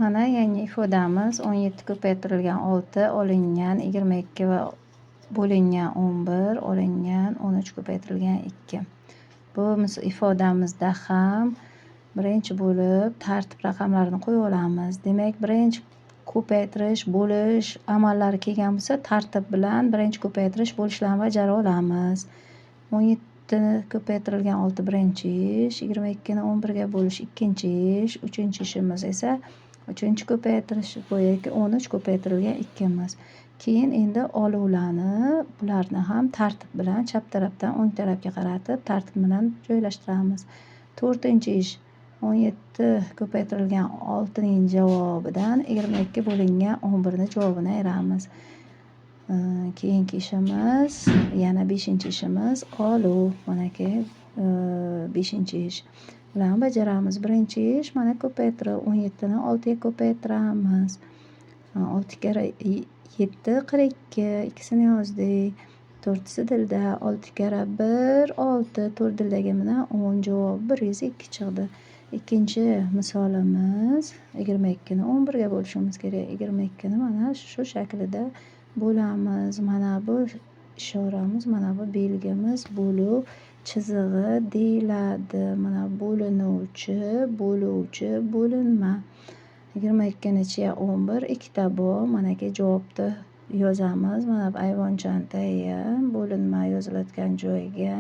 Mana yangi ifodamiz 17 ko'paytirilgan 6 olingan 22 va bo'lingan 11 olingan 13 ko'paytirilgan 2. Bu ifodamizda ham birinchi bo'lib tartib raqamlarini qo'yib olamiz. Demak, birinchi ko'paytirish, bo'lish amallari kelgan bo'lsa, tartib bilan birinchi ko'paytirish, bo'lishlarni bajara olamiz. 17 ko'paytirilgan 6 birinchi ish, 22 ni 11 ga bo'lish ikkinchi ish, uchinchi ishimiz esa uchinchi ko'paytirish bo'yicha 13 ko'paytirilgan 2 miz. Keyin endi oluvlarni, bularni ham tartib bilan chap tarafdan o'ng tarafga qaratib tartib bilan joylashtiramiz. To'rtinchi ish 17 ko'paytirilgan 6 ning javobidan 22 bo'lingan 11 ni javobini ayiramiz. Keyingi ishimiz yana 5-ishimiz oluv. Manaki 5-ish bilan bajaramiz. Birinchi ish mana ko'paytirib 17 ni 6 ga ko'paytiramiz. 6 kara 7 42, ikkisini yozdik. To'rtisi dilda 6 kara 1 6, to'rt dildagi bilan 10 javob 102 chiqdi. Ikkinchi misolimiz 22 ni 11 ga bo'lishimiz kerak. 22 ni mana shu shaklida bo'lamiz. Mana bu ishoramiz, mana bu belgimiz bo'luv chizig'i deyiladi. Mana bo'linuvchi, bo'luvchi, bo'linma. 22 ni ichiga 11, ikkita bor. Manaki javobni yozamiz. Mana bu ayvonchani tagiga, bo'linma yozilayotgan joyga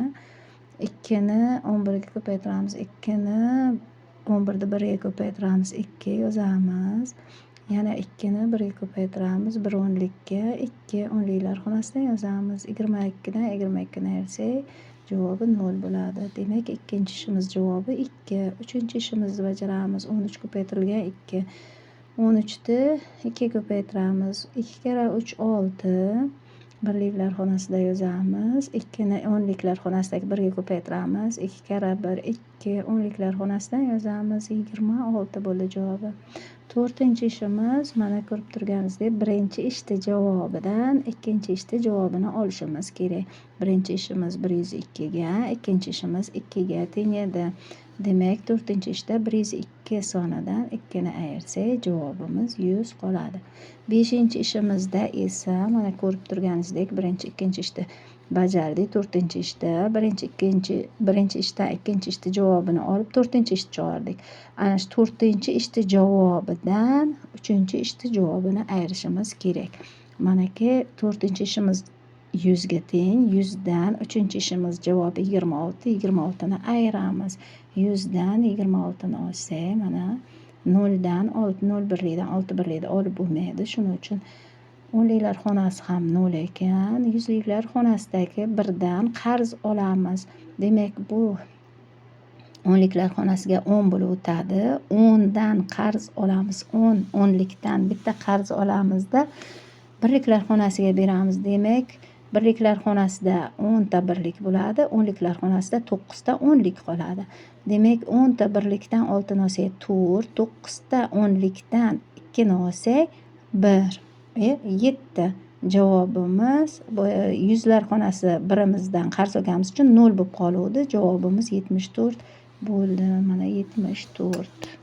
2 ni 11 ga ko'paytiramiz. 2 ni 11 ni 1 ga ko'paytiramiz. 2 yozamiz. Yana 2 ni 1 ga ko'paytiramiz. 1 o'nlikka, 2 o'nliklar xonasidan yozamiz. 22 dan 22 ni ayirsak, javobi 0 bo'ladi. Demak, ikkinchi ishimiz javobi 2. Uchinchi ishimizni bajaramiz. 13 ko'paytirilgan 2. 13 ni 2 ga ko'paytiramiz. 2 kara 3 6. Birliklar xonasida yozamiz. 2 ni o'nliklar xonasidagi 1 ga ko'paytiramiz. 2 kara 1 2, o'nliklar xonasidan yozamiz. 26 bo'ldi javobi. To'rtinchi ishimiz mana ko'rib turganingizdek, birinchi ishni javobidan ikkinchi ishni javobini olishimiz kerak. Birinchi ishimiz 102 ga, ikkinchi ishimiz 2 ga teng edi. Demak, to'rtinchi ishda 102 sonidan 2 ni ayirsak, javobimiz 100 qoladi. Beshinchi ishimizda esa mana ko'rib turganingizdek, birinchi, ikkinchi ishni bajardik. To'rtinchi ishda birinchi ishdan ikkinchi ishni javobini olib, to'rtinchi ishni chiqardik. Ana shu to'rtinchi ishni javobidan uchinchi ishni javobini ayirishimiz kerak. Manaki to'rtinchi ishimiz 100 ga teng. 100 dan uchinchi ishimiz javobi 26. 26 ni ayiramiz. 100 dan 26 ni olsak, mana 0 dan 6, 0 birlikdan 6 birlikda olib bo'lmaydi. Shuning uchun o'nliklar xonasi ham 0 ekan. Yuzliklar xonasidagi 1 dan qarz olamiz. Demak, bu o'nliklar xonasiga 10 bo'lib o'tadi. 10 dan qarz olamiz. 10 o'nlikdan bitta qarz olamizda birliklar xonasiga beramiz. Demak, birliklar xonasida 10 ta birlik bo'ladi. O'nliklar xonasida 9 ta o'nlik qoladi. Demak, 10 ta birlikdan 6 ni olsak 4, 9 ta o'nlikdan 2 ni olsak 1, 7. Javobimiz yuzlar xonasi birimizdan qarz olganimiz uchun 0 bo'lib qoluvdi. Javobimiz 74 bo'ldi. Mana 74.